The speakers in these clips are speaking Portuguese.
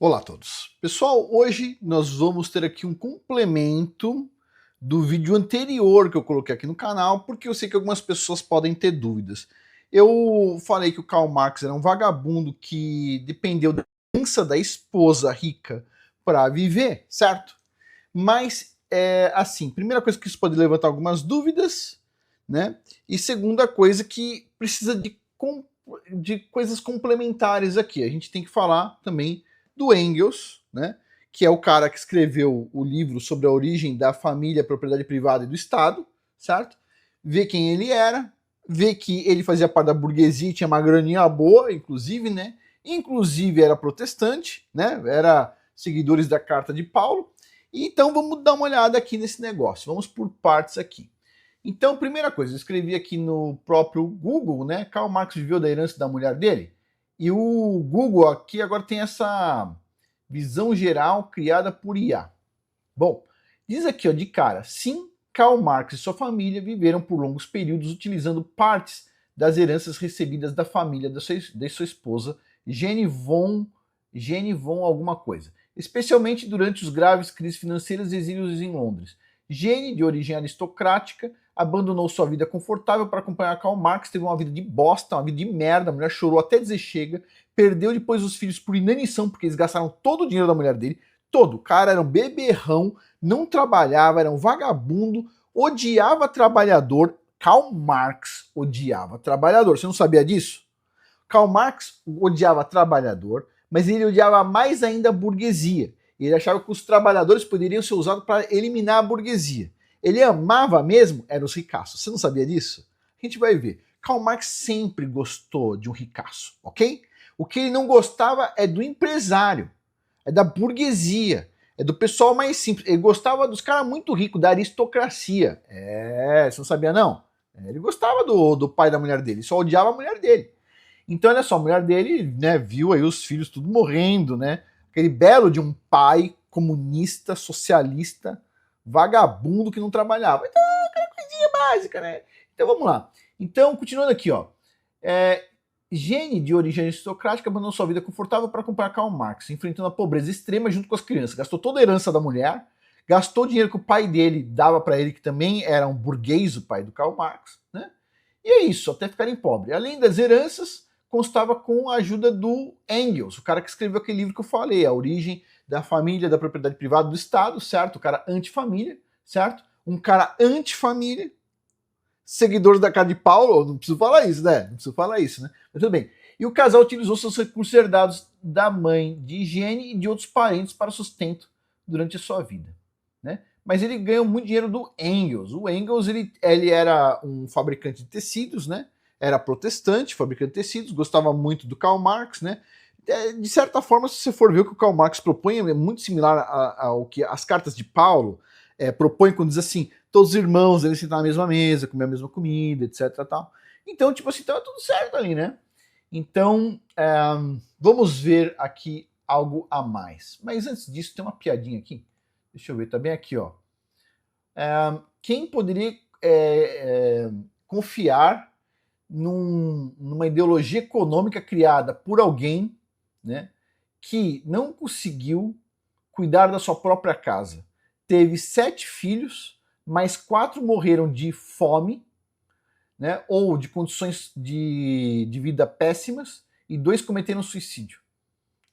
Olá a todos. Pessoal, hoje nós vamos ter aqui um complemento do vídeo anterior que eu coloquei aqui no canal, porque eu sei que algumas pessoas podem ter dúvidas. Eu falei que o Karl Marx era um vagabundo que dependeu da herança da esposa rica para viver, certo? Mas, assim, primeira coisa que isso pode levantar algumas dúvidas, né? E segunda coisa que precisa de coisas complementares aqui. A gente tem que falar também do Engels, né? Que é o cara que escreveu o livro sobre a origem da família, propriedade privada e do Estado, certo? Ver quem ele era, ver que ele fazia parte da burguesia, tinha uma graninha boa, inclusive, né? Inclusive era protestante, né? Era seguidores da Carta de Paulo. Então vamos dar uma olhada aqui nesse negócio. Vamos por partes aqui. Então, primeira coisa, eu escrevi aqui no próprio Google, né? Karl Marx viveu da herança da mulher dele. E o Google aqui agora tem essa visão geral criada por IA. Bom, diz aqui, ó, de cara, sim, Karl Marx e sua família viveram por longos períodos utilizando partes das heranças recebidas da família de sua esposa, Jenny von alguma coisa, especialmente durante os graves crises financeiras e exílios em Londres. Jenny, de origem aristocrática, abandonou sua vida confortável para acompanhar Karl Marx, teve uma vida de bosta, uma vida de merda, a mulher chorou até dizer chega, perdeu depois os filhos por inanição, porque eles gastaram todo o dinheiro da mulher dele, todo. O cara era um beberrão, não trabalhava, era um vagabundo, odiava trabalhador. Karl Marx odiava trabalhador. Você não sabia disso? Karl Marx odiava trabalhador, mas ele odiava mais ainda a burguesia. Ele achava que os trabalhadores poderiam ser usados para eliminar a burguesia. Ele amava mesmo eram os ricaços. Você não sabia disso? A gente vai ver. Karl Marx sempre gostou de um ricaço, ok? O que ele não gostava é do empresário, é da burguesia, é do pessoal mais simples. Ele gostava dos caras muito ricos, da aristocracia. Você não sabia não? Ele gostava do pai da mulher dele, só odiava a mulher dele. Então, olha só, a mulher dele, né, viu aí os filhos tudo morrendo, né? Aquele belo de um pai comunista, socialista, vagabundo que não trabalhava. Então, aquela coisinha básica, né? Então, vamos lá. Então, continuando aqui, ó. Jenny, de origem aristocrática, abandonou sua vida confortável para acompanhar Karl Marx, enfrentando a pobreza extrema junto com as crianças. Gastou toda a herança da mulher, gastou o dinheiro que o pai dele dava para ele, que também era um burguês, o pai do Karl Marx, né? E é isso, até ficarem pobres. Além das heranças, constava com a ajuda do Engels, o cara que escreveu aquele livro que eu falei, A Origem da Família, da Propriedade Privada do Estado, certo? O cara anti-família, certo? Um cara anti-família, seguidores da cara de Paulo, não preciso falar isso, né? Não preciso falar isso, né? Mas tudo bem. E o casal utilizou seus recursos herdados da mãe de higiene e de outros parentes para sustento durante a sua vida, né? Mas ele ganhou muito dinheiro do Engels. O Engels, ele era um fabricante de tecidos, né? Era protestante, fabricante de tecidos, gostava muito do Karl Marx, né? De certa forma, se você for ver o que o Karl Marx propõe, é muito similar ao que as cartas de Paulo propõem quando diz assim, todos os irmãos devem sentar na mesma mesa, comer a mesma comida, etc. Tal. Então, tipo assim, então é tudo certo ali, né? Então, vamos ver aqui algo a mais. Mas antes disso, tem uma piadinha aqui. Deixa eu ver, tá bem aqui, ó. Quem poderia confiar numa ideologia econômica criada por alguém, né, que não conseguiu cuidar da sua própria casa? Teve 7 filhos, mas 4 morreram de fome, né, ou de condições de vida péssimas, e 2 cometeram suicídio.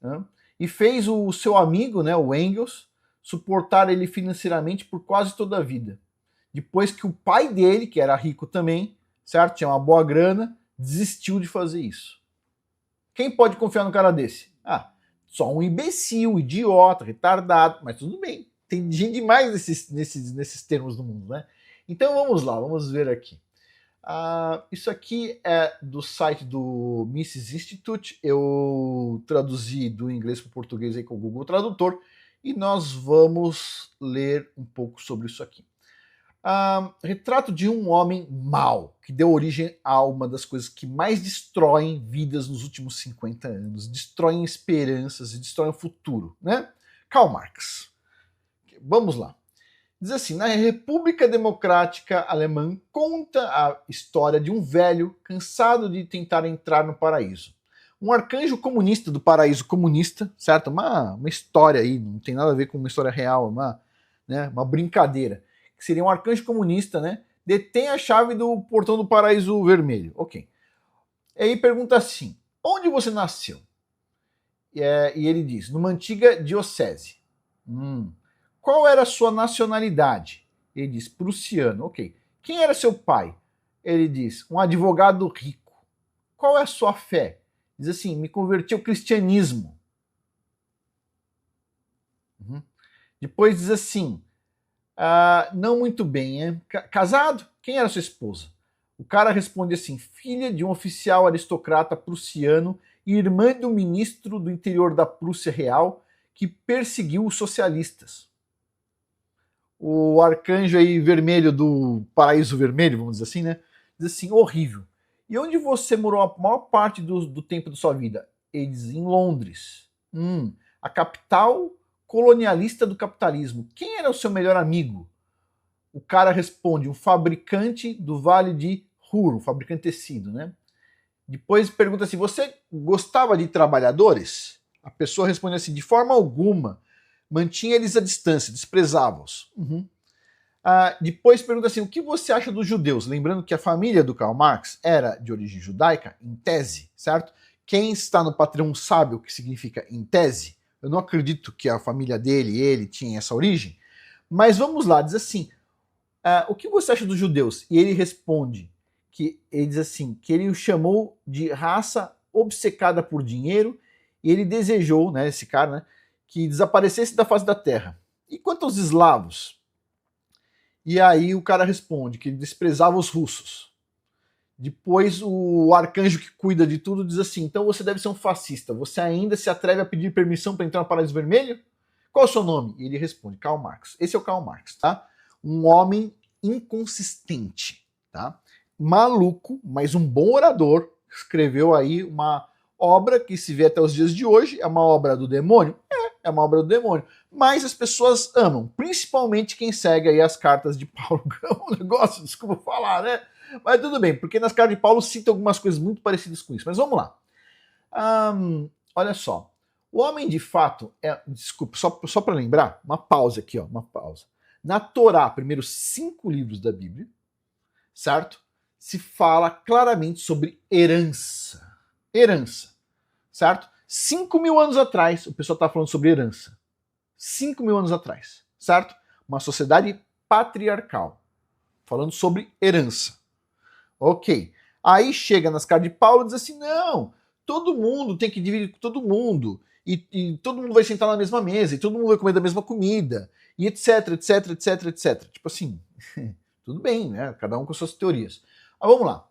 Né? E fez o seu amigo, né, o Engels, suportar ele financeiramente por quase toda a vida. Depois que o pai dele, que era rico também, certo, tinha uma boa grana, desistiu de fazer isso. Quem pode confiar num cara desse? Só um imbecil, idiota, retardado, mas tudo bem. Tem gente demais nesses termos no mundo, né? Então vamos lá, vamos ver aqui. Isso aqui é do site do Mises Institute. Eu traduzi do inglês para o português aí com o Google Tradutor e nós vamos ler um pouco sobre isso aqui. Retrato de um homem mau, que deu origem a uma das coisas que mais destroem vidas nos últimos 50 anos, destroem esperanças e destroem o futuro, né? Karl Marx. Vamos lá. Diz assim, na República Democrática Alemã conta a história de um velho cansado de tentar entrar no paraíso. um arcanjo comunista do paraíso comunista, certo? Uma história aí, não tem nada a ver com uma história real, uma brincadeira. Que seria um arcanjo comunista, né? Detém a chave do portão do paraíso vermelho. Ok. E aí pergunta assim, onde você nasceu? E ele diz, numa antiga diocese. Qual era a sua nacionalidade? Ele diz, prussiano. Ok. Quem era seu pai? Ele diz, um advogado rico. Qual é a sua fé? Diz assim, me converti ao cristianismo. Depois diz assim, não muito bem, hein? Casado? Quem era sua esposa? O cara responde assim, filha de um oficial aristocrata prussiano e irmã do ministro do interior da Prússia Real que perseguiu os socialistas. O arcanjo aí vermelho do paraíso vermelho, vamos dizer assim, né? Diz assim, horrível. E onde você morou a maior parte do tempo da sua vida? Ele diz, em Londres. A capital colonialista do capitalismo. Quem era o seu melhor amigo? O cara responde, um fabricante do Vale de Ruhr, um fabricante de tecido, né? Depois pergunta assim, você gostava de trabalhadores? A pessoa responde assim, de forma alguma. Mantinha eles à distância, desprezava-os. Depois pergunta assim, o que você acha dos judeus? Lembrando que a família do Karl Marx era de origem judaica, em tese, certo? Quem está no Patreon sabe o que significa em tese. Eu não acredito que a família dele, ele, tinha essa origem. Mas vamos lá, diz assim, o que você acha dos judeus? E ele responde, ele diz assim, que ele o chamou de raça obcecada por dinheiro e ele desejou, né, esse cara, né, que desaparecesse da face da terra. E quanto aos eslavos? E aí o cara responde que ele desprezava os russos. Depois o arcanjo que cuida de tudo diz assim, então você deve ser um fascista, você ainda se atreve a pedir permissão para entrar no Paraíso Vermelho? Qual é o seu nome? E ele responde, Karl Marx. Esse é o Karl Marx, tá? Um homem inconsistente, tá? Maluco, mas um bom orador, escreveu aí uma obra que se vê até os dias de hoje, é uma obra do demônio? É uma obra do demônio. Mas as pessoas amam, principalmente quem segue aí as cartas de Paulo. É um negócio, desculpa falar, né? Mas tudo bem, porque nas cartas de Paulo cita algumas coisas muito parecidas com isso. Mas vamos lá. Olha só. O homem de fato desculpa, só para lembrar, uma pausa aqui, ó, uma pausa. Na Torá, primeiros 5 livros da Bíblia, certo? Se fala claramente sobre herança. Herança, certo? 5.000 anos atrás, o pessoal está falando sobre herança. 5.000 anos atrás, certo? Uma sociedade patriarcal, falando sobre herança. Ok. Aí chega nas cartas de Paulo e diz assim, não, todo mundo tem que dividir com todo mundo, e todo mundo vai sentar na mesma mesa, e todo mundo vai comer da mesma comida, e etc, etc, etc, etc. Tipo assim, tudo bem, né? Cada um com suas teorias. Mas vamos lá.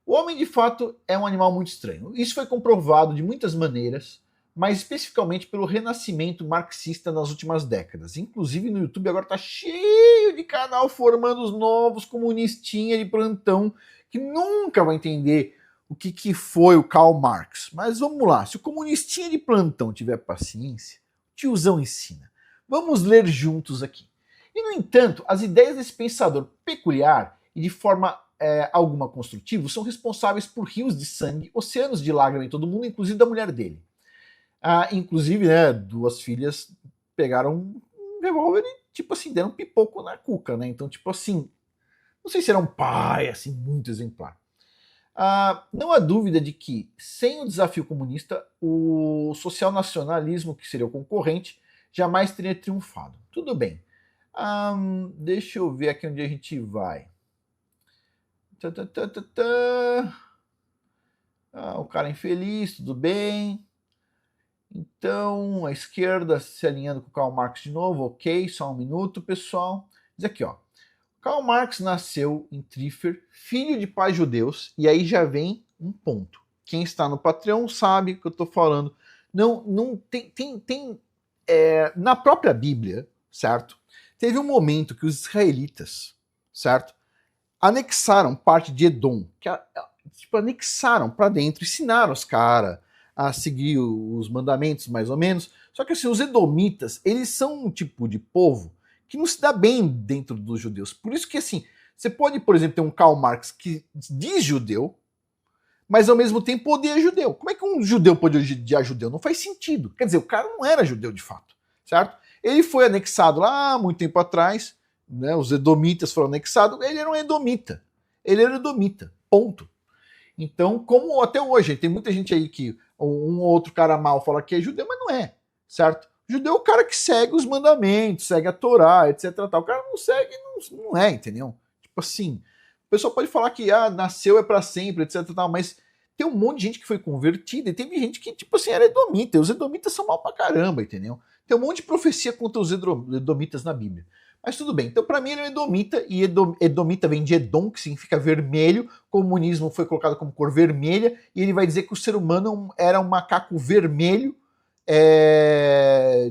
O homem, de fato, é um animal muito estranho. Isso foi comprovado de muitas maneiras, mas especificamente pelo renascimento marxista nas últimas décadas. Inclusive no YouTube agora tá cheio de canal formando os novos comunistinha de plantão que nunca vai entender o que foi o Karl Marx. Mas vamos lá, se o comunistinha de plantão tiver paciência, o tiozão ensina. Vamos ler juntos aqui. E, no entanto, as ideias desse pensador peculiar e de forma alguma construtiva são responsáveis por rios de sangue, oceanos de lágrimas em todo mundo, inclusive da mulher dele. Inclusive, né, 2 filhas pegaram um revólver e, tipo assim, deram um pipoco na cuca, né? Então, tipo assim, não sei se era um pai, assim, muito exemplar. Não há dúvida de que, sem o desafio comunista, o social-nacionalismo, que seria o concorrente, jamais teria triunfado. Tudo bem. Deixa eu ver aqui onde a gente vai. O cara infeliz, tudo bem. Então, a esquerda se alinhando com Karl Marx de novo, ok, só um minuto, pessoal. Diz aqui, ó. Karl Marx nasceu em Triffer, filho de pais judeus, e aí já vem um ponto. Quem está no Patreon sabe o que eu estou falando. Não tem na própria Bíblia, certo? Teve um momento que os israelitas, certo, anexaram parte de Edom, tipo, anexaram para dentro, ensinaram os caras a seguir os mandamentos, mais ou menos. Só que assim, os edomitas, eles são um tipo de povo que não se dá bem dentro dos judeus. Por isso que assim, você pode, por exemplo, ter um Karl Marx que diz judeu, mas ao mesmo tempo odeia judeu. Como é que um judeu pode odiar judeu? Não faz sentido. Quer dizer, o cara não era judeu de fato, certo? Ele foi anexado lá muito tempo atrás, né? Os edomitas foram anexados, ele era um edomita. Ele era edomita, ponto. Então, como até hoje, tem muita gente aí que um ou outro cara mal fala que é judeu, mas não é, certo? Judeu é o cara que segue os mandamentos, segue a Torá, etc. Tal. O cara não segue, não é, entendeu? Tipo assim, o pessoal pode falar que nasceu é para sempre, etc. Tal, mas tem um monte de gente que foi convertida e teve gente que, tipo assim, era edomita. E os edomitas são mal pra caramba, entendeu? Tem um monte de profecia contra os edomitas na Bíblia. Mas tudo bem. Então, para mim, ele é um edomita, e edomita vem de Edom, que significa vermelho. O comunismo foi colocado como cor vermelha, e ele vai dizer que o ser humano era um macaco vermelho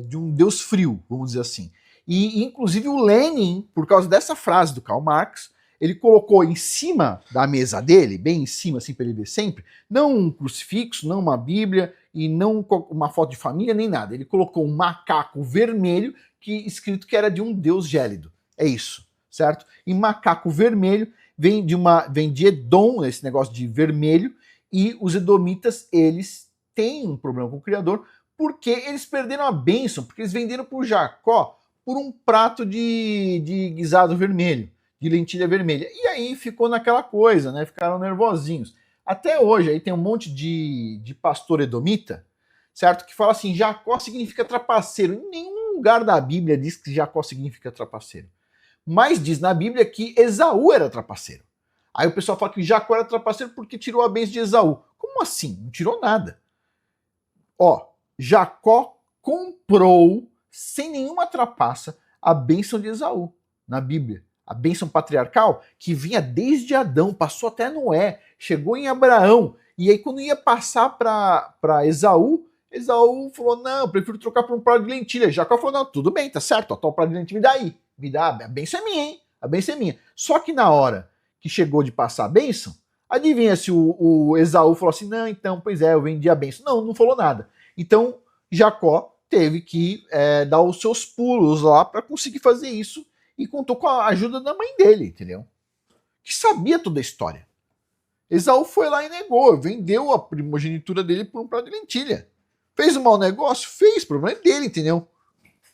de um deus frio, vamos dizer assim. E, inclusive, o Lenin, por causa dessa frase do Karl Marx, ele colocou em cima da mesa dele, bem em cima, assim, para ele ver sempre, não um crucifixo, não uma Bíblia, e não uma foto de família, nem nada. Ele colocou um macaco vermelho, escrito que era de um deus gélido. É isso, certo? E macaco vermelho vem de Edom, esse negócio de vermelho, e os edomitas, eles têm um problema com o Criador, porque eles perderam a bênção, porque eles venderam por Jacó por um prato de guisado vermelho, de lentilha vermelha. E aí ficou naquela coisa, né? Ficaram nervosinhos. Até hoje, aí tem um monte de pastor edomita, certo? Que fala assim, Jacó significa trapaceiro. Em nenhum lugar da Bíblia diz que Jacó significa trapaceiro. Mas diz na Bíblia que Esaú era trapaceiro. Aí o pessoal fala que Jacó era trapaceiro porque tirou a bênção de Esaú. Como assim? Não tirou nada. Ó, Jacó comprou, sem nenhuma trapaça, a bênção de Esaú na Bíblia. A bênção patriarcal que vinha desde Adão, passou até Noé, chegou em Abraão. E aí quando ia passar para Esaú, Esaú falou, não, eu prefiro trocar por um prato de lentilha. Jacó falou, não, tudo bem, tá certo, ó, tá o prato de lentilha, me dá aí. Me dá, a bênção é minha, hein? A bênção é minha. Só que na hora que chegou de passar a bênção, adivinha se o Esaú falou assim, não, então, pois é, eu vendi a bênção. Não, não falou nada. Então, Jacó teve que dar os seus pulos lá para conseguir fazer isso e contou com a ajuda da mãe dele, entendeu? Que sabia toda a história. Esaú foi lá e negou, vendeu a primogenitura dele por um prato de lentilha. Fez um mau negócio? Fez, o problema é dele, entendeu?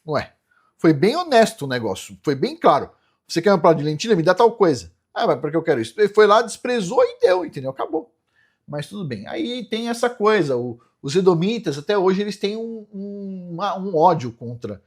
Ué, foi bem honesto o negócio, foi bem claro. Você quer um prato de lentilha? Me dá tal coisa. Ah, mas por que eu quero isso? Ele foi lá, desprezou e deu, entendeu? Acabou. Mas tudo bem. Aí tem essa coisa, os edomitas, até hoje, eles têm um ódio contra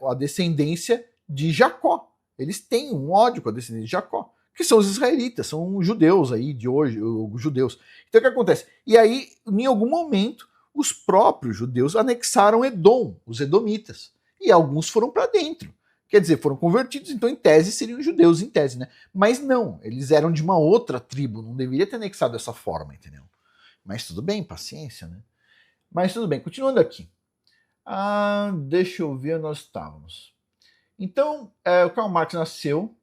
a descendência de Jacó. Eles têm um ódio com a descendência de Jacó, que são os israelitas, são os judeus aí de hoje, os judeus. Então o que acontece? E aí, em algum momento, os próprios judeus anexaram Edom, os edomitas, e alguns foram para dentro. Quer dizer, foram convertidos, então em tese seriam judeus, em tese, né? Mas não, eles eram de uma outra tribo, não deveria ter anexado dessa forma, entendeu? Mas tudo bem, paciência, né? Mas tudo bem, continuando aqui. Deixa eu ver onde nós estávamos. Então, o Karl Marx nasceu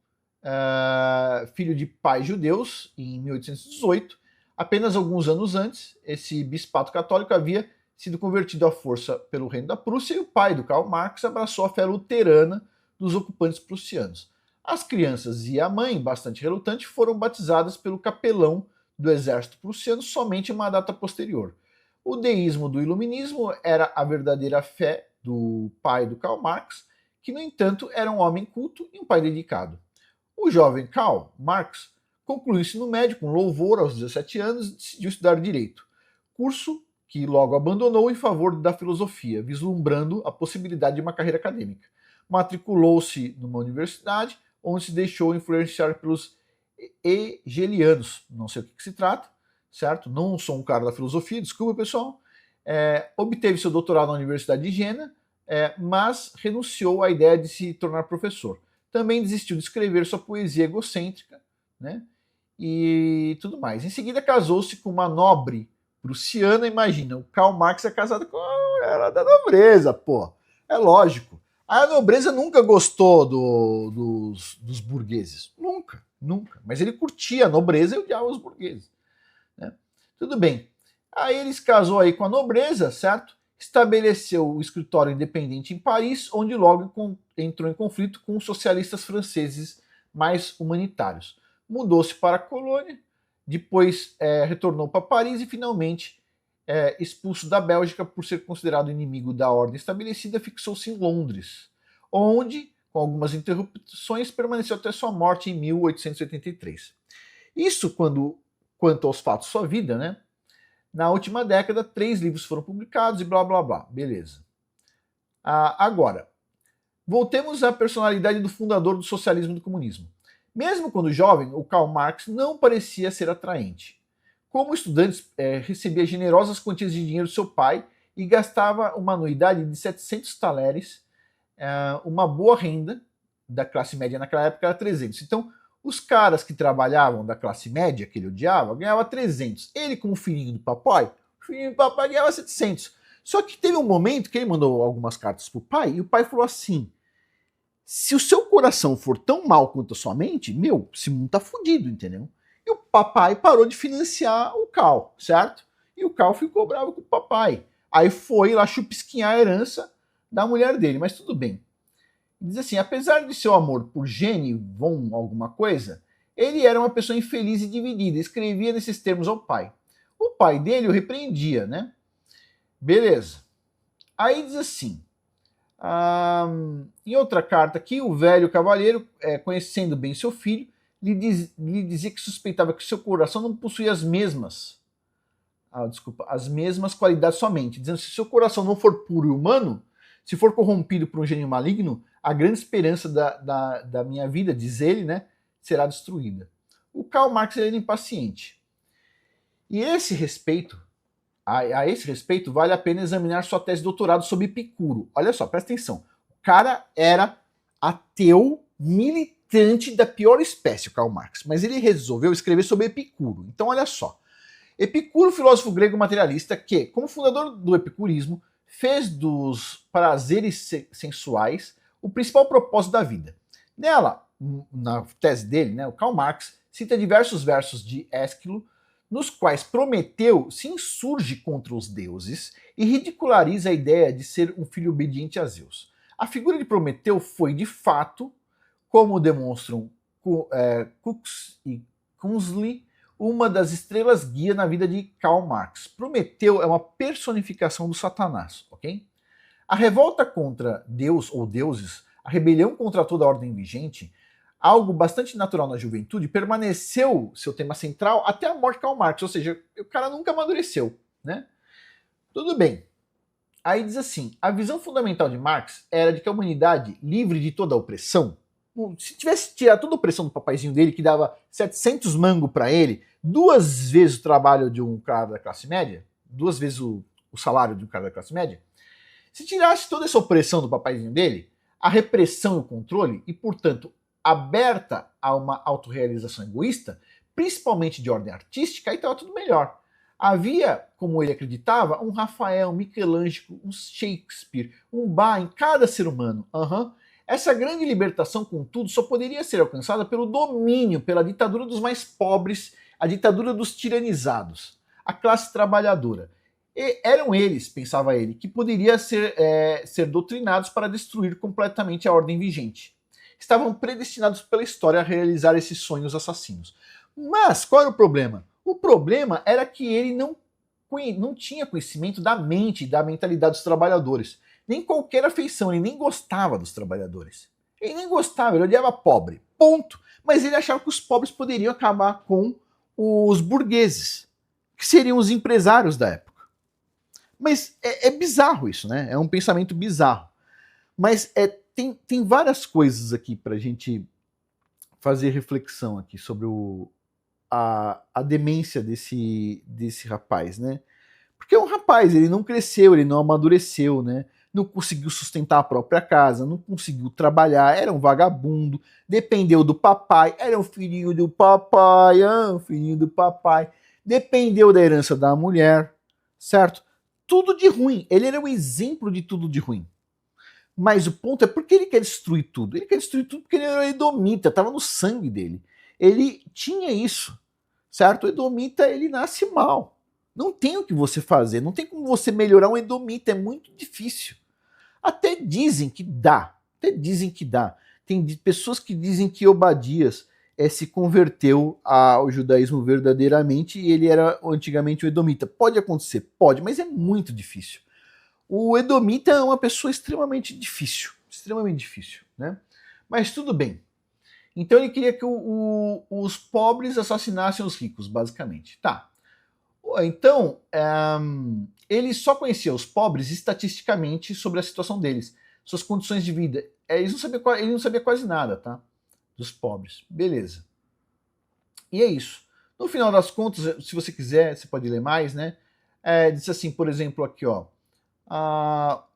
filho de pais judeus em 1818. Apenas alguns anos antes, esse bispato católico havia sido convertido à força pelo reino da Prússia e o pai do Karl Marx abraçou a fé luterana dos ocupantes prussianos. As crianças e a mãe, bastante relutante, foram batizadas pelo capelão do exército prussiano somente em uma data posterior. O deísmo do iluminismo era a verdadeira fé do pai do Karl Marx, que, no entanto, era um homem culto e um pai dedicado. O jovem Karl Marx concluiu o ensino médio com louvor aos 17 anos e decidiu estudar Direito, curso que logo abandonou em favor da filosofia, vislumbrando a possibilidade de uma carreira acadêmica. Matriculou-se numa universidade, onde se deixou influenciar pelos hegelianos, não sei o que se trata, certo? Não sou um cara da filosofia, desculpa pessoal. Obteve seu doutorado na Universidade de Jena, mas renunciou à ideia de se tornar professor. Também desistiu de escrever sua poesia egocêntrica, né? E tudo mais. Em seguida casou-se com uma nobre prussiana, imagina, o Karl Marx é casado com ela da nobreza, pô. É lógico. A nobreza nunca gostou dos burgueses. Nunca, nunca. Mas ele curtia a nobreza e odiava os burgueses. Né? Tudo bem. Aí ele se casou aí com a nobreza, certo? Estabeleceu o escritório independente em Paris, onde logo entrou em conflito com os socialistas franceses mais humanitários. Mudou-se para a colônia, depois retornou para Paris e finalmente, expulso da Bélgica por ser considerado inimigo da ordem estabelecida, fixou-se em Londres, onde, com algumas interrupções, permaneceu até sua morte em 1883. Isso quanto aos fatos de sua vida, né? Na última década, 3 livros foram publicados e blá blá blá, beleza. Agora, voltemos à personalidade do fundador do socialismo e do comunismo. Mesmo quando jovem, o Karl Marx não parecia ser atraente. Como estudante, recebia generosas quantias de dinheiro do seu pai e gastava uma anuidade de 700 taleres, uma boa renda da classe média naquela época era 300. Então, os caras que trabalhavam da classe média, que ele odiava, ganhava 300. Ele, como filhinho do papai, o filhinho do papai ganhava 700. Só que teve um momento que ele mandou algumas cartas pro pai e o pai falou assim: se o seu coração for tão mal quanto a sua mente, meu, esse mundo tá fudido, entendeu? E o papai parou de financiar o Karl, certo? E o Karl ficou bravo com o papai. Aí foi lá chupisquinhar a herança da mulher dele, mas tudo bem. Diz assim, apesar de seu amor por Jenny von alguma coisa, ele era uma pessoa infeliz e dividida, escrevia nesses termos ao pai. O pai dele o repreendia, né? Beleza. Aí diz assim, em outra carta aqui, o velho cavalheiro, conhecendo bem seu filho, lhe dizia que suspeitava que seu coração não possuía as mesmas qualidades somente, dizendo que se seu coração não for puro e humano, se for corrompido por um gênio maligno, a grande esperança da minha vida, diz ele, né, será destruída. O Karl Marx era impaciente. E a esse respeito, vale a pena examinar sua tese de doutorado sobre Epicuro. Olha só, presta atenção. O cara era ateu, militante da pior espécie, o Karl Marx, mas ele resolveu escrever sobre Epicuro. Então, olha só. Epicuro, filósofo grego materialista que, como fundador do epicurismo, fez dos prazeres sensuais o principal propósito da vida. Nela, na tese dele, né, o Karl Marx cita diversos versos de Ésquilo, nos quais Prometeu se insurge contra os deuses e ridiculariza a ideia de ser um filho obediente a Zeus. A figura de Prometeu foi, de fato, como demonstram Cooks e Kunzli, uma das estrelas guia na vida de Karl Marx. Prometeu é uma personificação do Satanás, ok? A revolta contra Deus ou deuses, a rebelião contra toda a ordem vigente, algo bastante natural na juventude, permaneceu seu tema central até a morte de Karl Marx, ou seja, o cara nunca amadureceu, né? Tudo bem. Aí diz assim, a visão fundamental de Marx era de que a humanidade, livre de toda a opressão, se tivesse tirado toda a opressão do papaizinho dele, que dava 700 mangos para ele, 2 vezes o trabalho de um cara da classe média, 2 vezes o salário de um cara da classe média, se tirasse toda essa opressão do papaizinho dele, a repressão e o controle, e portanto aberta a uma autorrealização egoísta, principalmente de ordem artística, aí estava tudo melhor. Havia, como ele acreditava, um Rafael, um Michelangelo, um Shakespeare, um Bach em cada ser humano. Essa grande libertação, contudo, só poderia ser alcançada pelo domínio, pela ditadura dos mais pobres, a ditadura dos tiranizados, a classe trabalhadora. E eram eles, pensava ele, que poderiam ser doutrinados para destruir completamente a ordem vigente. Estavam predestinados pela história a realizar esses sonhos assassinos. Mas qual era o problema? O problema era que ele não tinha conhecimento da mente, da mentalidade dos trabalhadores. Nem qualquer afeição, ele nem gostava dos trabalhadores. Ele nem gostava, ele odiava pobre, ponto. Mas ele achava que os pobres poderiam acabar com os burgueses, que seriam os empresários da época. Mas é bizarro isso, né? É um pensamento bizarro. Mas tem várias coisas aqui para a gente fazer reflexão aqui sobre a demência desse rapaz, né? Porque é um rapaz, ele não cresceu, ele não amadureceu, né? Não conseguiu sustentar a própria casa, não conseguiu trabalhar, era um vagabundo, dependeu do papai, era um filhinho do papai, um filhinho do papai, dependeu da herança da mulher, certo? Tudo de ruim, ele era um exemplo de tudo de ruim. Mas o ponto é, por que ele quer destruir tudo? Ele quer destruir tudo porque ele era edomita, estava no sangue dele. Ele tinha isso, certo? O edomita, ele nasce mal. Não tem o que você fazer, não tem como você melhorar um edomita, é muito difícil. Até dizem que dá, Tem pessoas que dizem que Obadias se converteu ao judaísmo verdadeiramente e ele era antigamente um edomita. Pode acontecer? Pode, mas é muito difícil. O edomita é uma pessoa extremamente difícil, né? Mas tudo bem. Então ele queria que os pobres assassinassem os ricos, basicamente. Tá. Então, ele só conhecia os pobres estatisticamente sobre a situação deles, suas condições de vida. Ele não sabia quase nada, tá? Dos pobres. Beleza. E é isso. No final das contas, se você quiser, você pode ler mais, né? Diz assim, por exemplo, aqui, ó.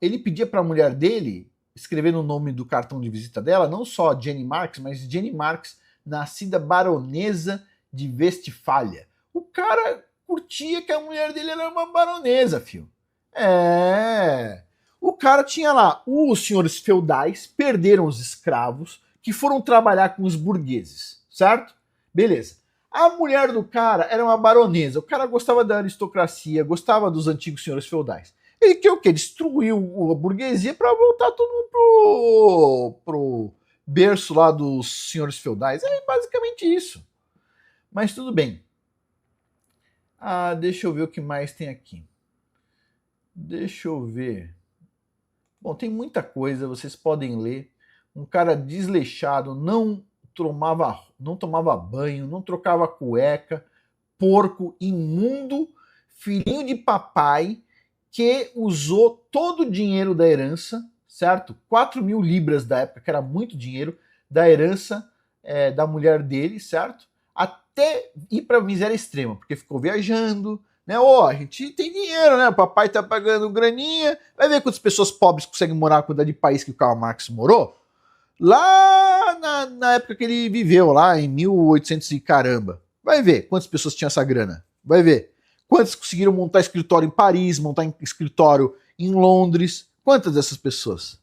Ele pedia para a mulher dele escrever no nome do cartão de visita dela, não só Jenny Marx, mas Jenny Marx, nascida baronesa de Westfália. O cara curtia que a mulher dele era uma baronesa, fio. O cara tinha lá, os senhores feudais perderam os escravos que foram trabalhar com os burgueses, certo? Beleza. A mulher do cara era uma baronesa, o cara gostava da aristocracia, gostava dos antigos senhores feudais. Ele quer o quê? Destruiu a burguesia para voltar todo mundo pro berço lá dos senhores feudais. É basicamente isso. Mas tudo bem. Deixa eu ver o que mais tem aqui. Deixa eu ver. Bom, tem muita coisa, vocês podem ler. Um cara desleixado, não tomava banho, não trocava cueca, porco, imundo, filhinho de papai, que usou todo o dinheiro da herança, certo? 4.000 libras da época, que era muito dinheiro, da herança da mulher dele, certo? Até ir para a miséria extrema, porque ficou viajando, né? A gente tem dinheiro, né? O papai tá pagando graninha. Vai ver quantas pessoas pobres conseguem morar na quantidade de país que o Karl Marx morou? Lá na época que ele viveu, lá em 1800 e caramba. Vai ver quantas pessoas tinham essa grana. Vai ver. Quantos conseguiram montar escritório em Paris, montar escritório em Londres? Quantas dessas pessoas?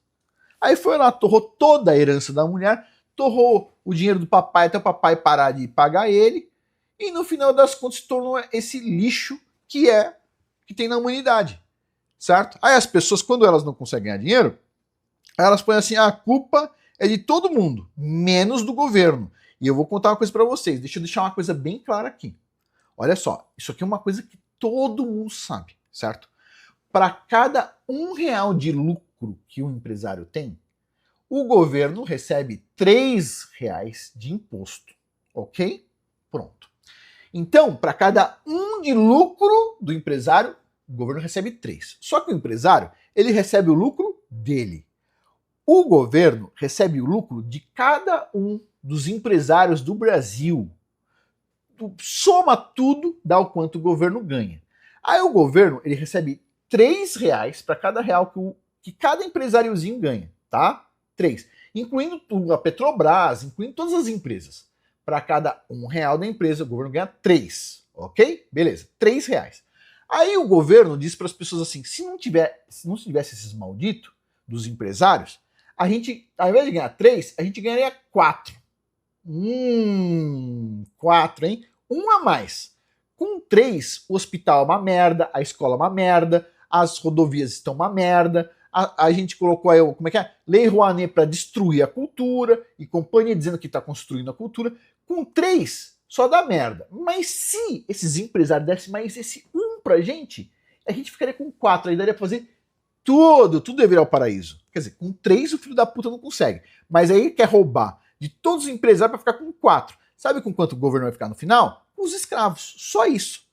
Aí foi lá, torrou toda a herança da mulher, torrou o dinheiro do papai até o papai parar de pagar ele, e no final das contas se tornou esse lixo que tem na humanidade, certo? Aí as pessoas, quando elas não conseguem ganhar dinheiro, elas põem assim, a culpa é de todo mundo, menos do governo. E eu vou contar uma coisa para vocês, deixa eu deixar uma coisa bem clara aqui. Olha só, isso aqui é uma coisa que todo mundo sabe, certo? Para cada R$1 de lucro que o empresário tem, o governo recebe R$3 de imposto, ok? Pronto. Então, para cada 1 de lucro do empresário, o governo recebe 3. Só que o empresário, ele recebe o lucro dele. O governo recebe o lucro de cada um dos empresários do Brasil. Soma tudo, dá o quanto o governo ganha. Aí o governo, ele recebe R$3 para cada real que cada empresáriozinho ganha, tá? 3. Incluindo a Petrobras, incluindo todas as empresas. Para cada R$1 da empresa, o governo ganha 3, ok? Beleza, R$3. Aí o governo diz para as pessoas assim, se não tivesse esses malditos dos empresários, a gente, ao invés de ganhar 3, a gente ganharia 4. 4, hein? 1 a mais. Com 3, o hospital é uma merda, a escola é uma merda, as rodovias estão uma merda, a gente colocou aí, como é que é? Lei Rouanet para destruir a cultura, e companhia dizendo que está construindo a cultura. Com 3, só dá merda. Mas se esses empresários dessem mais esse 1 pra gente, a gente ficaria com 4, aí daria pra fazer tudo deveria ao paraíso. Quer dizer, com 3 o filho da puta não consegue. Mas aí ele quer roubar de todos os empresários para ficar com 4. Sabe com quanto o governo vai ficar no final? Com os escravos. Só isso.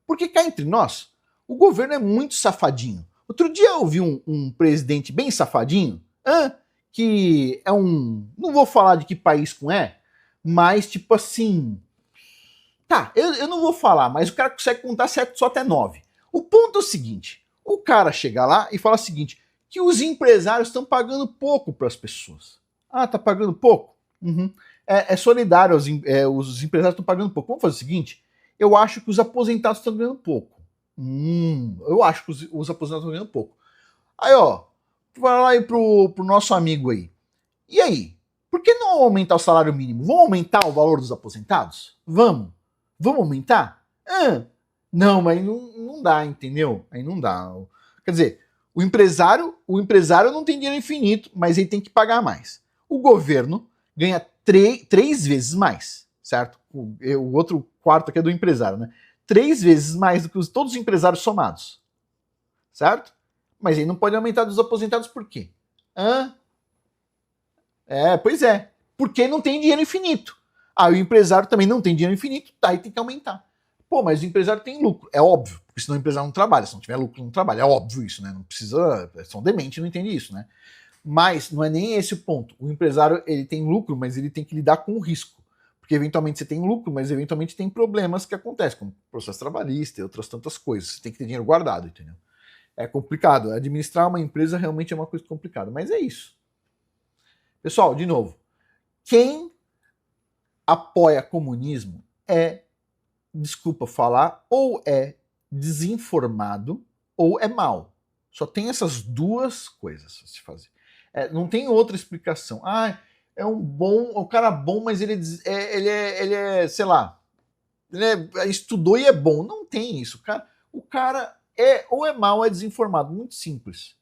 Porque cá entre nós, o governo é muito safadinho. Outro dia eu vi um presidente bem safadinho, que é não vou falar de que país mas tipo assim... Tá, eu não vou falar, mas o cara consegue contar certo só até 9. O ponto é o seguinte, o cara chega lá e fala o seguinte, que os empresários estão pagando pouco para as pessoas. Tá pagando pouco? Uhum. É solidário, os empresários estão pagando pouco. Vamos fazer o seguinte, eu acho que os aposentados estão ganhando pouco. Eu acho que os aposentados estão ganhando pouco. Aí, ó, vai lá aí pro nosso amigo aí. E aí? Por que não aumentar o salário mínimo? Vamos aumentar o valor dos aposentados? Vamos aumentar? Não, mas não dá, entendeu? Aí não dá. Quer dizer, o empresário não tem dinheiro infinito, mas ele tem que pagar mais. O governo ganha 3 vezes mais. certo? O outro quarto aqui é do empresário, né? 3 vezes mais do que todos os empresários somados, certo? Mas aí não pode aumentar dos aposentados por quê? Pois é, porque não tem dinheiro infinito. O empresário também não tem dinheiro infinito, tá, e tem que aumentar. Pô, mas o empresário tem lucro, é óbvio, porque senão o empresário não trabalha, se não tiver lucro não trabalha, é óbvio isso, né? Não precisa, são dementes, não entende isso, né? Mas não é nem esse o ponto. O empresário, ele tem lucro, mas ele tem que lidar com o risco. Porque eventualmente você tem lucro, mas eventualmente tem problemas que acontecem, como processo trabalhista e outras tantas coisas. Você tem que ter dinheiro guardado, entendeu? É complicado. Administrar uma empresa realmente é uma coisa complicada, mas é isso. Pessoal, de novo, quem apoia comunismo é, desculpa falar, ou é desinformado ou é mal. Só tem essas duas coisas a se fazer. Não tem outra explicação. É um cara bom, mas ele é, sei lá, estudou e é bom. Não tem isso, cara. O cara ou é mal ou é desinformado. Muito simples.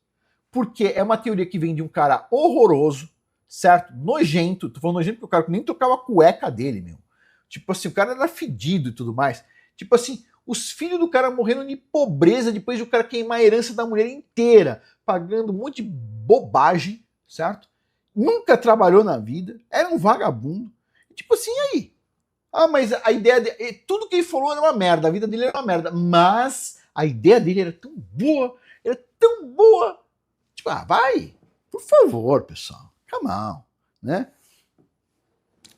Porque é uma teoria que vem de um cara horroroso, certo? Nojento. Tô falando nojento porque o cara nem tocava a cueca dele, meu. Tipo assim, o cara era fedido e tudo mais. Tipo assim, os filhos do cara morreram de pobreza depois de o cara queimar a herança da mulher inteira, pagando um monte de bobagem, certo? Nunca trabalhou na vida, era um vagabundo. Tipo assim, aí? Mas a ideia dele, tudo que ele falou era uma merda, a vida dele era uma merda, mas a ideia dele era tão boa. Tipo, vai, por favor, pessoal, come on, né?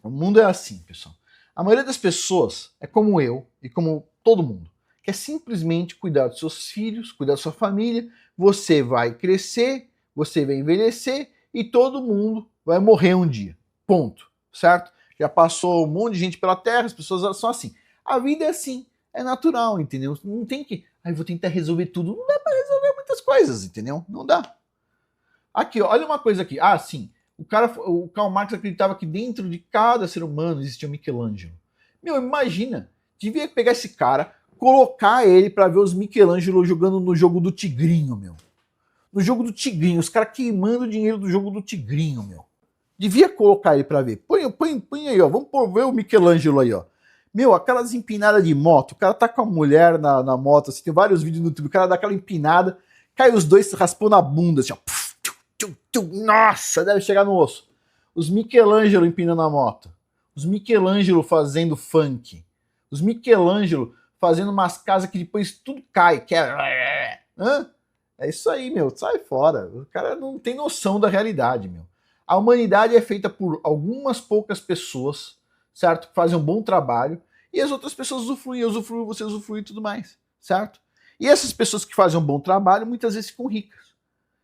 O mundo é assim, pessoal. A maioria das pessoas é como eu e como todo mundo, quer simplesmente cuidar dos seus filhos, cuidar da sua família. Você vai crescer, você vai envelhecer e todo mundo vai morrer um dia. Ponto. Certo? Já passou um monte de gente pela Terra, as pessoas são assim. A vida é assim, é natural, entendeu? Não tem que, vou tentar resolver tudo. Não dá para resolver muitas coisas, entendeu? Não dá. Aqui, olha uma coisa aqui. Sim. O Karl Marx acreditava que dentro de cada ser humano existia um Michelangelo. Meu, imagina, devia pegar esse cara, colocar ele para ver os Michelangelo jogando no jogo do Tigrinho, meu. No jogo do Tigrinho, os caras queimando o dinheiro do jogo do Tigrinho, meu. Devia colocar ele para ver. Põe aí, ó. Vamos ver o Michelangelo aí, ó. Meu, aquelas empinadas de moto. O cara tá com a mulher na moto, assim, tem vários vídeos no YouTube. O cara dá aquela empinada, cai os dois raspando a bunda, assim, ó. Nossa, deve chegar no osso. Os Michelangelo empinando a moto. Os Michelangelo fazendo funk. Os Michelangelo fazendo umas casas que depois tudo cai. É isso aí, meu. Sai fora. O cara não tem noção da realidade, meu. A humanidade é feita por algumas poucas pessoas, certo? Que fazem um bom trabalho. E as outras pessoas usufruem. Eu usufruo, você usufrui e tudo mais, certo? E essas pessoas que fazem um bom trabalho muitas vezes ficam ricas.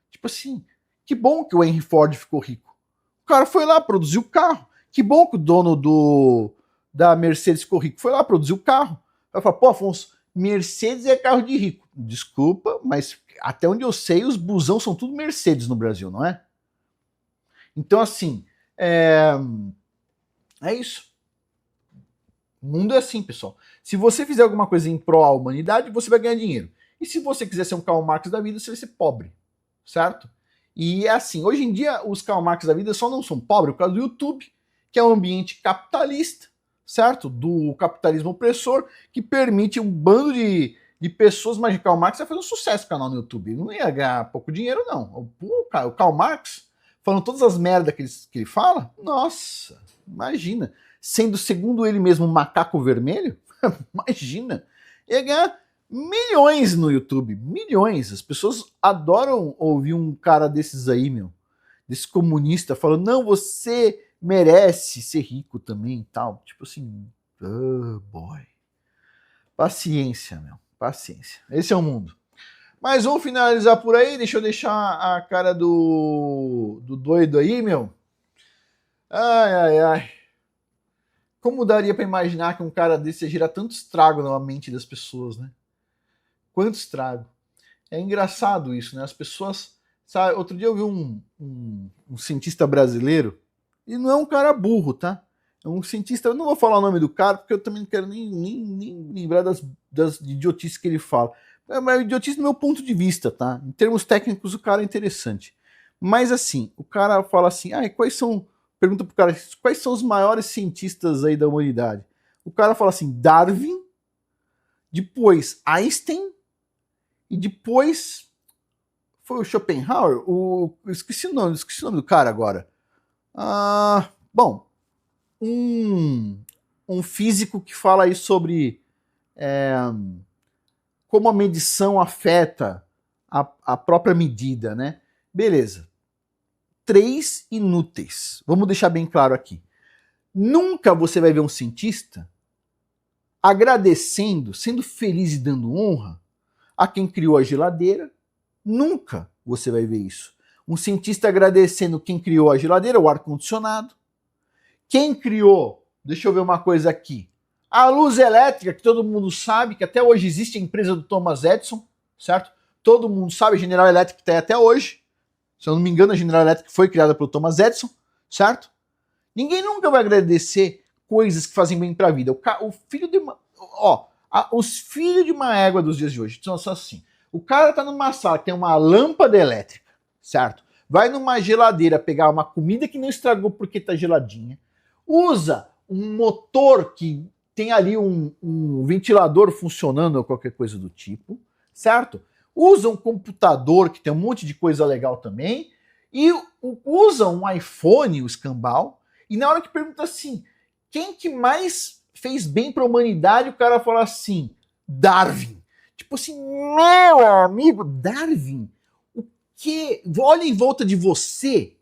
Tipo assim, que bom que o Henry Ford ficou rico. O cara foi lá, produziu o carro. Que bom que o dono da Mercedes ficou rico. Foi lá, produziu o carro. Vai falar, pô, Afonso, Mercedes é carro de rico. Desculpa, mas até onde eu sei, os busão são tudo Mercedes no Brasil, não é? Então, assim, é isso. O mundo é assim, pessoal. Se você fizer alguma coisa em prol à humanidade, você vai ganhar dinheiro. E se você quiser ser um Karl Marx da vida, você vai ser pobre, certo? E é assim, hoje em dia os Karl Marx da vida só não são pobres por causa do YouTube, que é um ambiente capitalista, certo? Do capitalismo opressor, que permite um bando de pessoas, mas o Karl Marx vai fazer um sucesso no canal no YouTube. Não ia ganhar pouco dinheiro, não. O Karl Marx, falando todas as merdas que ele fala, nossa, imagina. Sendo, segundo ele mesmo, um macaco vermelho, imagina. Ia ganhar milhões no YouTube, milhões. As pessoas adoram ouvir um cara desses aí, meu, desse comunista falando, não, você merece ser rico também e tal. Tipo assim, oh boy. Paciência, meu, paciência. Esse é o mundo. Mas vamos finalizar por aí, deixa eu deixar a cara do doido aí, meu. Ai, ai, ai. Como daria para imaginar que um cara desse ia gerar tanto estrago na mente das pessoas, né? Quanto estrago. É engraçado isso, né? As pessoas. Sabe, outro dia eu vi um cientista brasileiro, e não é um cara burro, tá? É um cientista. Eu não vou falar o nome do cara, porque eu também não quero nem lembrar das idiotices que ele fala. Mas idiotice do meu ponto de vista, tá? Em termos técnicos, o cara é interessante. Mas assim, o cara fala assim: quais são pergunta pro cara, quais são os maiores cientistas aí da humanidade? O cara fala assim, Darwin, depois Einstein, e depois foi o Schopenhauer, esqueci o nome do cara agora. Bom, um físico que fala aí sobre como a medição afeta a própria medida, né? Beleza. 3 inúteis. Vamos deixar bem claro aqui. Nunca você vai ver um cientista agradecendo, sendo feliz e dando honra a quem criou a geladeira. Nunca você vai ver isso. Um cientista agradecendo quem criou a geladeira, o ar-condicionado. Quem criou, deixa eu ver uma coisa aqui, a luz elétrica, que todo mundo sabe, que até hoje existe a empresa do Thomas Edison, certo? Todo mundo sabe, a General Electric está aí até hoje. Se eu não me engano, a General Electric foi criada pelo Thomas Edison, certo? Ninguém nunca vai agradecer coisas que fazem bem para a vida. Os filhos de uma égua dos dias de hoje são só assim. O cara tá numa sala que tem uma lâmpada elétrica, certo? Vai numa geladeira pegar uma comida que não estragou porque tá geladinha. Usa um motor que tem ali um ventilador funcionando ou qualquer coisa do tipo, certo? Usa um computador que tem um monte de coisa legal também, e usa um iPhone, o escambau, e na hora que pergunta assim, quem que mais fez bem para a humanidade, o cara fala assim, Darwin. Tipo assim, meu amigo, Darwin, o que? Olha em volta de você,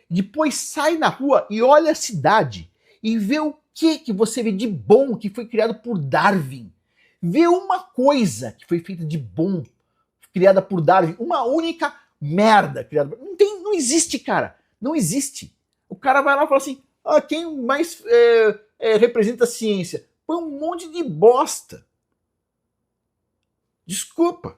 depois sai na rua e olha a cidade e vê o que você vê de bom que foi criado por Darwin. Vê uma coisa que foi feita de bom, criada por Darwin, uma única merda criada por... Não existe, cara. Não existe. O cara vai lá e fala assim, quem mais representa a ciência? Põe um monte de bosta. Desculpa.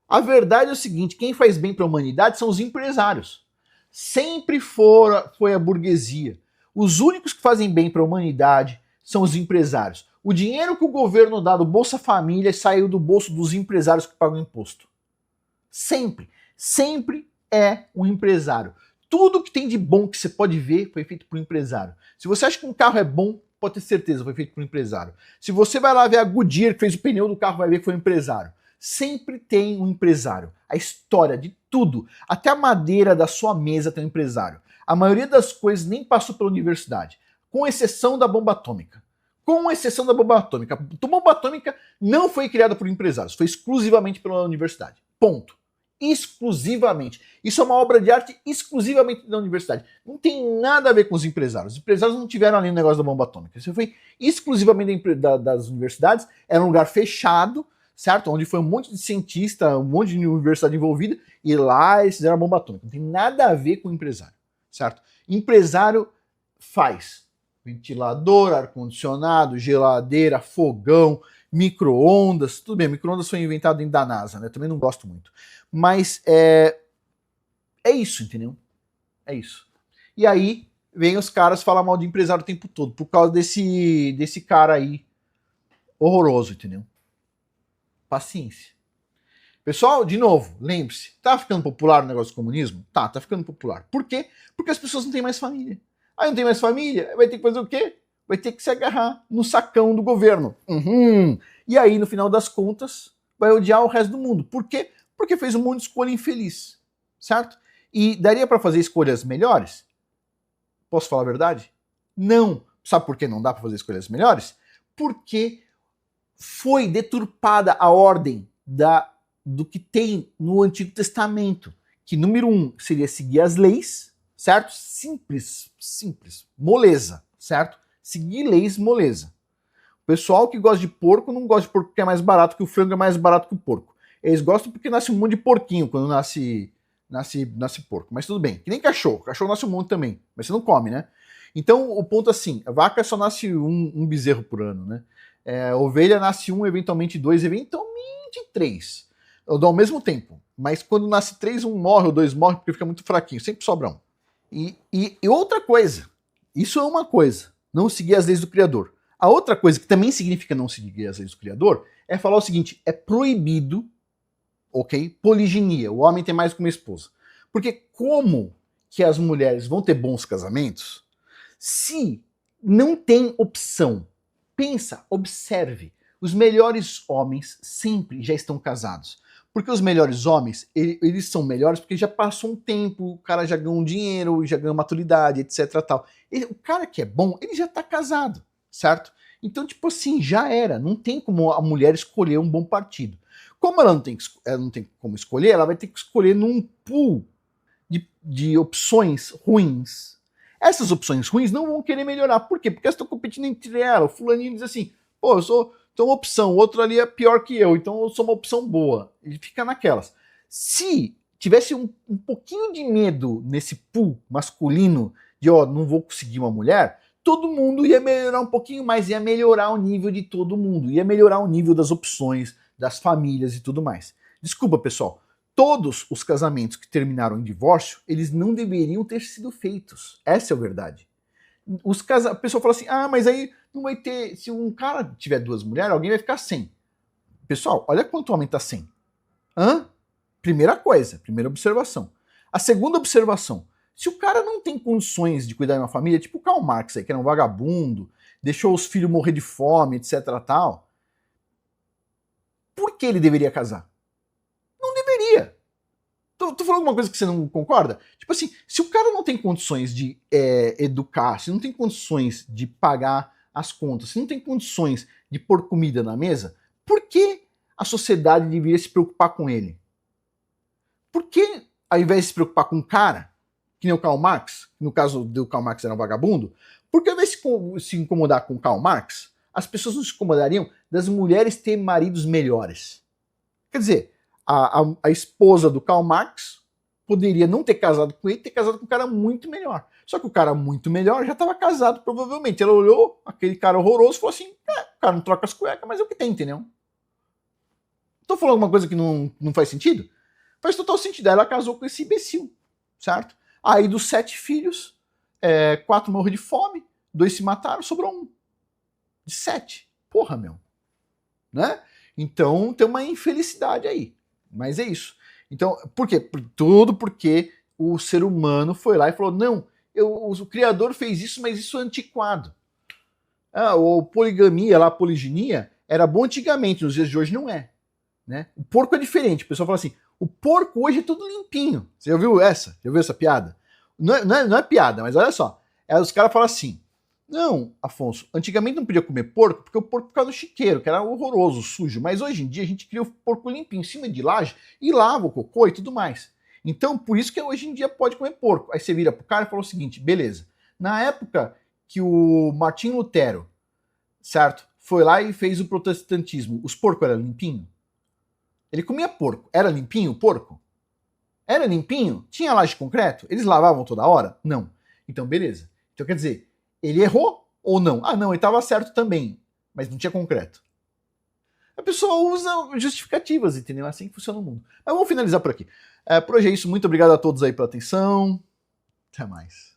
A verdade é o seguinte, quem faz bem para a humanidade são os empresários. Sempre foi a burguesia. Os únicos que fazem bem para a humanidade são os empresários. O dinheiro que o governo dá do Bolsa Família saiu do bolso dos empresários que pagam imposto. Sempre. Sempre é um empresário. Tudo que tem de bom que você pode ver foi feito por um empresário. Se você acha que um carro é bom, pode ter certeza, foi feito por um empresário. Se você vai lá ver a Goodyear que fez o pneu do carro, vai ver que foi um empresário. Sempre tem um empresário. A história de tudo, até a madeira da sua mesa tem um empresário. A maioria das coisas nem passou pela universidade, com exceção da bomba atômica. Com exceção da bomba atômica. A bomba atômica não foi criada por empresários, foi exclusivamente pela universidade. Ponto. Exclusivamente. Isso é uma obra de arte exclusivamente da universidade. Não tem nada a ver com os empresários. Os empresários não tiveram ali o negócio da bomba atômica. Isso foi exclusivamente das universidades. Era um lugar fechado, certo? Onde foi um monte de cientista, um monte de universidade envolvida, e lá eles fizeram a bomba atômica. Não tem nada a ver com o empresário, certo? Empresário faz ventilador, ar-condicionado, geladeira, fogão, micro-ondas. Tudo bem, micro-ondas foi inventado dentro da NASA, né? Também não gosto muito. Mas é isso, entendeu? É isso. E aí vem os caras falar mal de empresário o tempo todo, por causa desse cara aí horroroso, entendeu? Paciência. Pessoal, de novo, lembre-se, tá ficando popular o negócio do comunismo? Tá ficando popular. Por quê? Porque as pessoas não têm mais família. Aí não tem mais família, vai ter que fazer o quê? Vai ter que se agarrar no sacão do governo. E aí, no final das contas, vai odiar o resto do mundo. Por quê? Porque fez um monte de escolha infeliz, certo? E daria para fazer escolhas melhores? Posso falar a verdade? Não. Sabe por que não dá para fazer escolhas melhores? Porque foi deturpada a ordem do que tem no Antigo Testamento. Que, número 1, seria seguir as leis, certo? Simples, moleza, certo? Seguir leis, moleza. O pessoal que gosta de porco não gosta de porco porque é mais barato, que o frango é mais barato que o porco. Eles gostam porque nasce um monte de porquinho quando nasce porco. Mas tudo bem. Que nem cachorro. Cachorro nasce um monte também. Mas você não come, né? Então, o ponto é assim, a vaca só nasce um bezerro por ano, né? A ovelha nasce um, eventualmente dois, eventualmente três. Ao mesmo tempo. Mas quando nasce três, um morre ou dois morre porque fica muito fraquinho. Sempre sobra um. E outra coisa. Isso é uma coisa. Não seguir as leis do Criador. A outra coisa que também significa não seguir as leis do Criador é falar o seguinte, é proibido, ok? Poliginia, o homem tem mais que uma esposa. Porque como que as mulheres vão ter bons casamentos se não tem opção. Pensa, observe. Os melhores homens sempre já estão casados. Porque os melhores homens, eles são melhores porque já passou um tempo, o cara já ganhou um dinheiro, já ganhou maturidade, etc. Tal. O cara que é bom, ele já tá casado, certo? Então, tipo assim, já era. Não tem como a mulher escolher um bom partido. Como ela não tem como escolher, ela vai ter que escolher num pool de opções ruins. Essas opções ruins não vão querer melhorar. Por quê? Porque elas estão competindo entre elas. O fulaninho diz assim, pô, eu sou uma opção, o outro ali é pior que eu, então eu sou uma opção boa. Ele fica naquelas. Se tivesse um pouquinho de medo nesse pool masculino de, ó, não vou conseguir uma mulher, todo mundo ia melhorar um pouquinho mais, ia melhorar o nível de todo mundo, ia melhorar o nível das opções, das famílias e tudo mais. Desculpa, pessoal, todos os casamentos que terminaram em divórcio, eles não deveriam ter sido feitos. Essa é a verdade. A pessoa fala assim, ah, mas aí não vai ter, se um cara tiver duas mulheres, alguém vai ficar sem. Pessoal, olha quanto homem tá sem. Primeira coisa, primeira observação. A segunda observação, se o cara não tem condições de cuidar de uma família, tipo o Karl Marx aí, que era um vagabundo, deixou os filhos morrer de fome, etc tal, por que ele deveria casar? Não deveria. Tô falando uma coisa que você não concorda? Tipo assim, se o cara não tem condições de educar, se não tem condições de pagar as contas, se não tem condições de pôr comida na mesa, por que a sociedade deveria se preocupar com ele? Por que, ao invés de se preocupar com um cara, que nem o Karl Marx, no caso do Karl Marx era um vagabundo, por que ao invés de se incomodar com o Karl Marx, as pessoas não se incomodariam das mulheres terem maridos melhores? Quer dizer, a esposa do Karl Marx poderia não ter casado com ele, ter casado com um cara muito melhor. Só que o cara muito melhor já estava casado, provavelmente. Ela olhou aquele cara horroroso e falou assim, o cara não troca as cuecas, mas é o que tem, entendeu? Tô falando uma coisa que não faz sentido? Faz total sentido. Ela casou com esse imbecil, certo? Aí dos 7 filhos, 4 morreram de fome, 2 se mataram, sobrou 1. De 7. Porra, meu. Né? Então tem uma infelicidade aí. Mas é isso. Então, por quê? Tudo porque o ser humano foi lá e falou, não, o criador fez isso, mas isso é antiquado. O poligamia, lá, a poliginia, era bom antigamente, nos dias de hoje não é. Né? O porco é diferente. O pessoal fala assim, o porco hoje é tudo limpinho. Você já ouviu essa? Já ouviu essa piada? Não é piada, mas olha só. Os caras falam assim, não, Afonso, antigamente não podia comer porco, porque o porco por causa do chiqueiro, que era horroroso, sujo. Mas hoje em dia a gente cria o porco limpinho em cima de laje e lava o cocô e tudo mais. Então, por isso que hoje em dia pode comer porco. Aí você vira pro cara e fala o seguinte, beleza. Na época que o Martim Lutero, certo, foi lá e fez o protestantismo, os porcos eram limpinhos? Ele comia porco. Era limpinho o porco? Era limpinho? Tinha laje de concreto? Eles lavavam toda hora? Não. Então, beleza. Então, quer dizer, ele errou ou não? Ah, não, ele estava certo também, mas não tinha concreto. A pessoa usa justificativas, entendeu? É assim que funciona o mundo. Mas vamos finalizar por aqui. Por hoje é isso. Muito obrigado a todos aí pela atenção. Até mais.